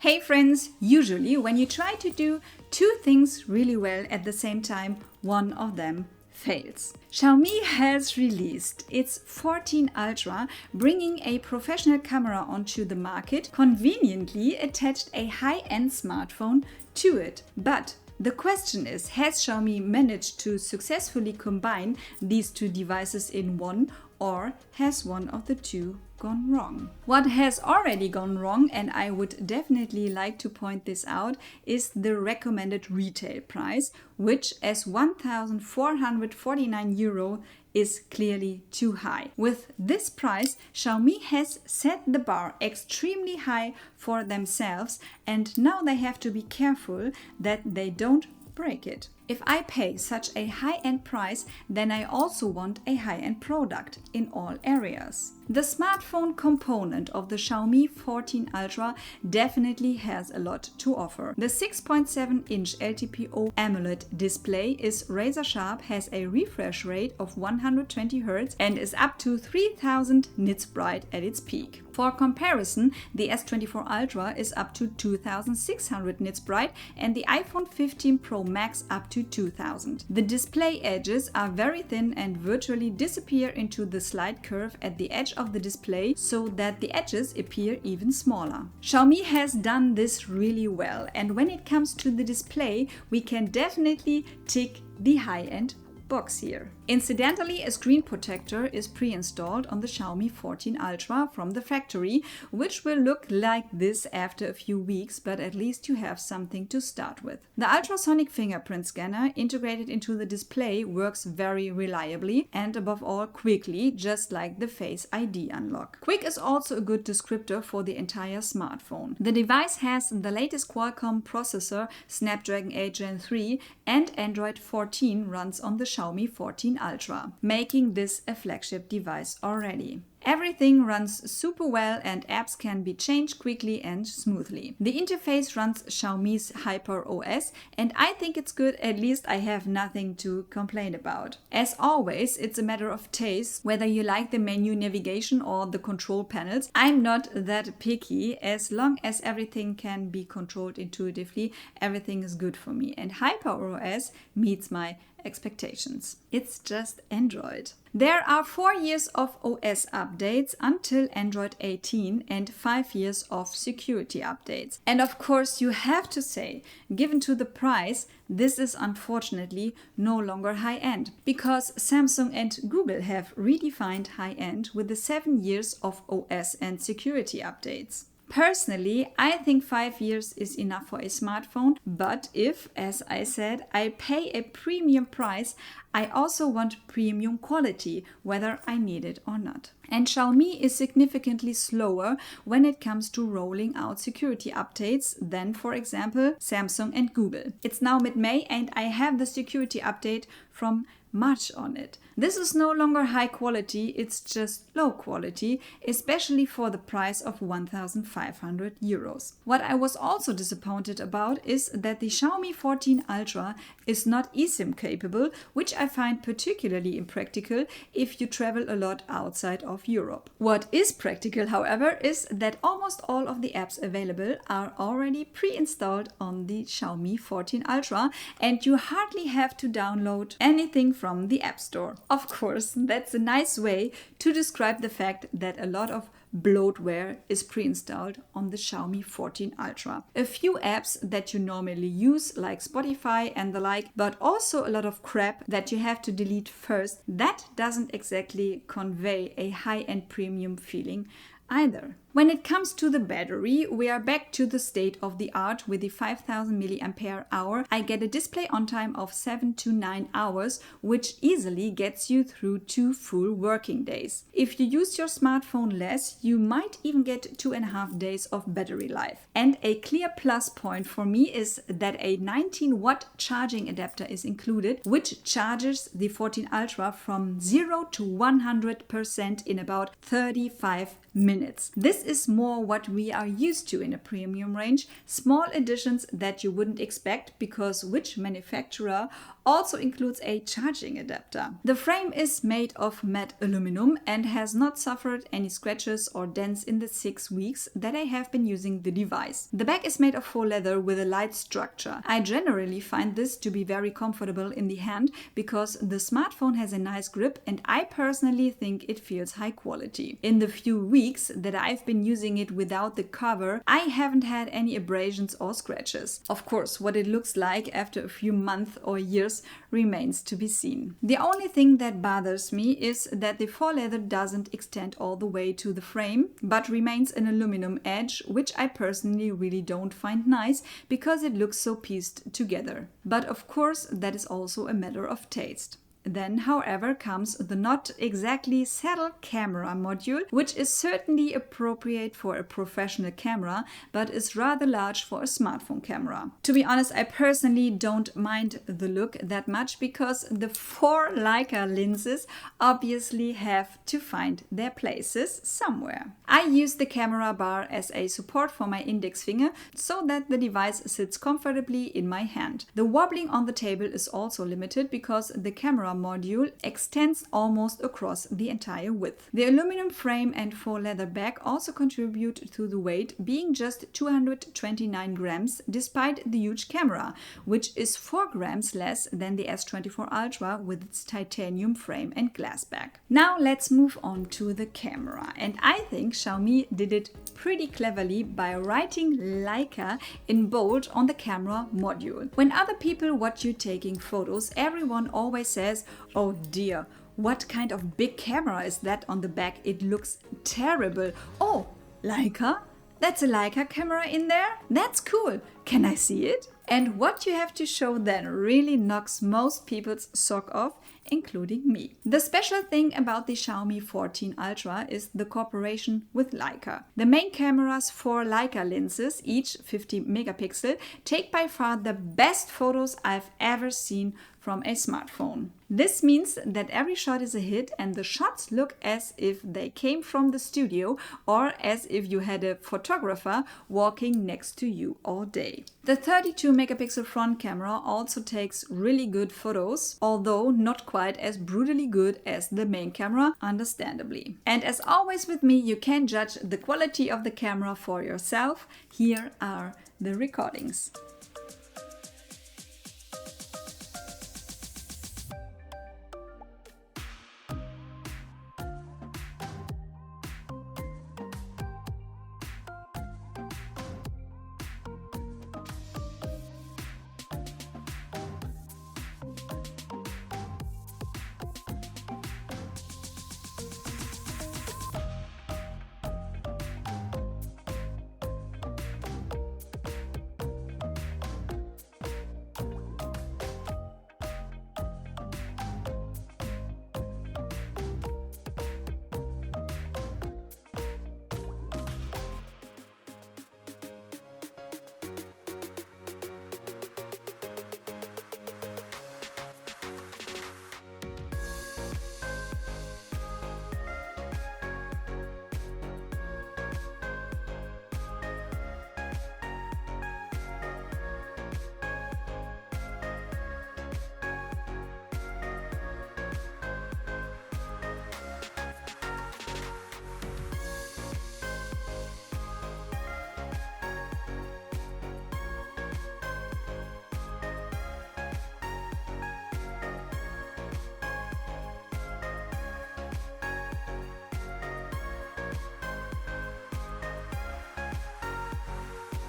Hey friends, usually when you try to do two things really well at the same time, one of them fails. Xiaomi has released its 14 Ultra, bringing a professional camera onto the market, conveniently attached a high-end smartphone to it. But the question is, has Xiaomi managed to successfully combine these two devices in one, or has one of the two gone wrong? What has already gone wrong, and I would definitely like to point this out, is the recommended retail price, which as 1,449 euro is clearly too high. With this price, Xiaomi has set the bar extremely high for themselves, and now they have to be careful that they don't break it. If I pay such a high-end price, then I also want a high-end product in all areas. The smartphone component of the Xiaomi 14 Ultra definitely has a lot to offer. The 6.7-inch LTPO AMOLED display is razor sharp, has a refresh rate of 120 Hz and is up to 3000 nits bright at its peak. For comparison, the S24 Ultra is up to 2600 nits bright and the iPhone 15 Pro Max up to 2000. The display edges are very thin and virtually disappear into the slight curve at the edge of the display, so that the edges appear even smaller. Xiaomi has done this really well, and when it comes to the display, we can definitely tick the high-end box here. Incidentally, a screen protector is pre-installed on the Xiaomi 14 Ultra from the factory, which will look like this after a few weeks, but at least you have something to start with. The ultrasonic fingerprint scanner integrated into the display works very reliably and above all quickly, just like the Face ID unlock. Quick is also a good descriptor for the entire smartphone. The device has the latest Qualcomm processor, Snapdragon 8 Gen 3, and Android 14 runs on the Xiaomi 14 Ultra, making this a flagship device already. Everything runs super well and apps can be changed quickly and smoothly. The interface runs Xiaomi's Hyper OS and I think it's good, at least I have nothing to complain about. As always, it's a matter of taste, whether you like the menu navigation or the control panels. I'm not that picky. As long as everything can be controlled intuitively, everything is good for me, and Hyper OS meets my expectations. It's just Android. There are 4 years of OS updates until Android 18 and 5 years of security updates. And of course, you have to say, given to the price, this is unfortunately no longer high-end, because Samsung and Google have redefined high-end with the 7 years of OS and security updates. Personally, I think 5 years is enough for a smartphone, but if, as I said, I pay a premium price, I also want premium quality, whether I need it or not. And Xiaomi is significantly slower when it comes to rolling out security updates than, for example, Samsung and Google. It's now mid-May and I have the security update from March on it. This is no longer high quality, it's just low quality, especially for the price of 1,500 euros. What I was also disappointed about is that the Xiaomi 14 Ultra is not eSIM capable, which I find particularly impractical if you travel a lot outside of Europe. What is practical, however, is that almost all of the apps available are already pre-installed on the Xiaomi 14 Ultra and you hardly have to download anything from the App Store. Of course, that's a nice way to describe the fact that a lot of bloatware is pre-installed on the Xiaomi 14 Ultra. A few apps that you normally use, like Spotify and the like, but also a lot of crap that you have to delete first. That doesn't exactly convey a high-end premium feeling either. When it comes to the battery, we are back to the state of the art with the 5000 mAh. I get a display on time of 7 to 9 hours, which easily gets you through 2 full working days. If you use your smartphone less, you might even get 2.5 days of battery life. And a clear plus point for me is that a 19-watt charging adapter is included, which charges the 14 Ultra from 0 to 100% in about 35 minutes. This is more what we are used to in a premium range, small additions that you wouldn't expect because which manufacturer also includes a charging adapter. The frame is made of matte aluminum and has not suffered any scratches or dents in the 6 weeks that I have been using the device. The back is made of faux leather with a light structure. I generally find this to be very comfortable in the hand because the smartphone has a nice grip and I personally think it feels high quality. In the few weeks that I've been using it without the cover, I haven't had any abrasions or scratches. Of course, what it looks like after a few months or years remains to be seen. The only thing that bothers me is that the faux leather doesn't extend all the way to the frame, but remains an aluminum edge, which I personally really don't find nice because it looks so pieced together. But of course, that is also a matter of taste. Then, however, comes the not exactly saddle camera module, which is certainly appropriate for a professional camera, but is rather large for a smartphone camera. To be honest, I personally don't mind the look that much because the 4 Leica lenses obviously have to find their places somewhere. I use the camera bar as a support for my index finger so that the device sits comfortably in my hand. The wobbling on the table is also limited because the camera module extends almost across the entire width. The aluminum frame and faux leather back also contribute to the weight, being just 229 grams despite the huge camera, which is 4 grams less than the S24 Ultra with its titanium frame and glass back. Now let's move on to the camera, and I think Xiaomi did it pretty cleverly by writing Leica in bold on the camera module. When other people watch you taking photos, everyone always says, "Oh dear, what kind of big camera is that on the back? It looks terrible. Oh, Leica? That's a Leica camera in there? That's cool. Can I see it?" And what you have to show then really knocks most people's sock off, including me. The special thing about the Xiaomi 14 Ultra is the cooperation with Leica. The main camera's 4 Leica lenses, each 50 megapixel, take by far the best photos I've ever seen from a smartphone. This means that every shot is a hit and the shots look as if they came from the studio or as if you had a photographer walking next to you all day. The 32 megapixel front camera also takes really good photos, although not quite as brutally good as the main camera, understandably. And as always with me, you can judge the quality of the camera for yourself. Here are the recordings.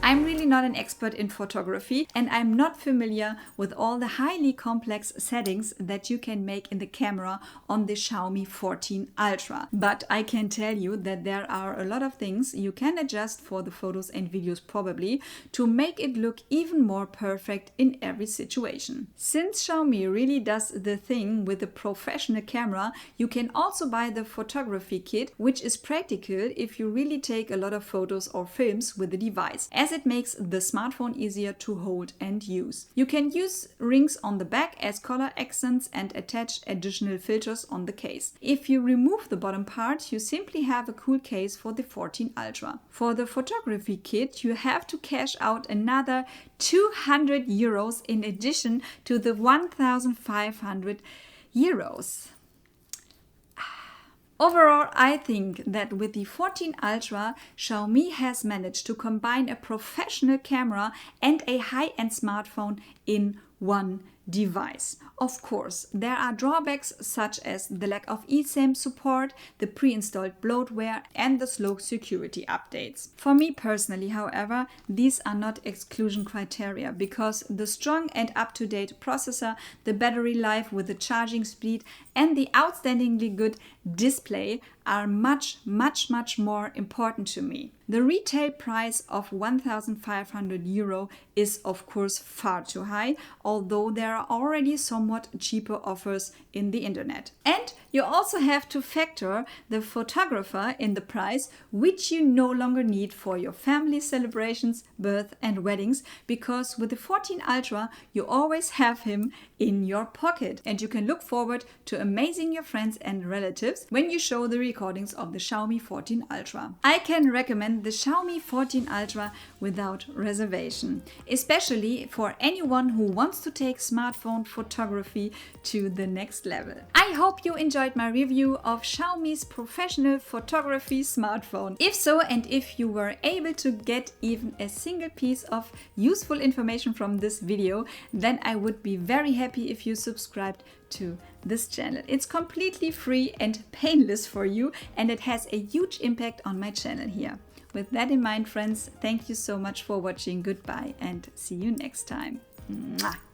I'm really not an expert in photography and I'm not familiar with all the highly complex settings that you can make in the camera on the Xiaomi 14 Ultra. But I can tell you that there are a lot of things you can adjust for the photos and videos probably to make it look even more perfect in every situation. Since Xiaomi really does the thing with the professional camera, you can also buy the photography kit, which is practical if you really take a lot of photos or films with the device, as it it makes the smartphone easier to hold and use. You can use rings on the back as color accents and attach additional filters on the case. If you remove the bottom part, you simply have a cool case for the 14 Ultra. For the photography kit, you have to cash out another 200 euros in addition to the 1,500 euros. Overall, I think that with the 14 Ultra, Xiaomi has managed to combine a professional camera and a high-end smartphone in one device. Of course, there are drawbacks such as the lack of eSIM support, the pre-installed bloatware, and the slow security updates. For me personally, however, these are not exclusion criteria because the strong and up-to-date processor, the battery life with the charging speed, and the outstandingly good display are much more important to me. The retail price of 1,500 euro is of course far too high, although there are already somewhat cheaper offers in the internet. And you also have to factor the photographer in the price, which you no longer need for your family celebrations, birth and weddings, because with the 14 Ultra you always have him in your pocket and you can look forward to amazing your friends and relatives when you show the recordings of the Xiaomi 14 Ultra. I can recommend the Xiaomi 14 Ultra without reservation, especially for anyone who wants to take smartphone photography to the next level. I hope you enjoyed my review of Xiaomi's professional photography smartphone. If so, and if you were able to get even a single piece of useful information from this video, then I would be very happy if you subscribed to this channel. It's completely free and painless for you, and it has a huge impact on my channel here. With that in mind, friends, thank you so much for watching. Goodbye and see you next time. Mwah.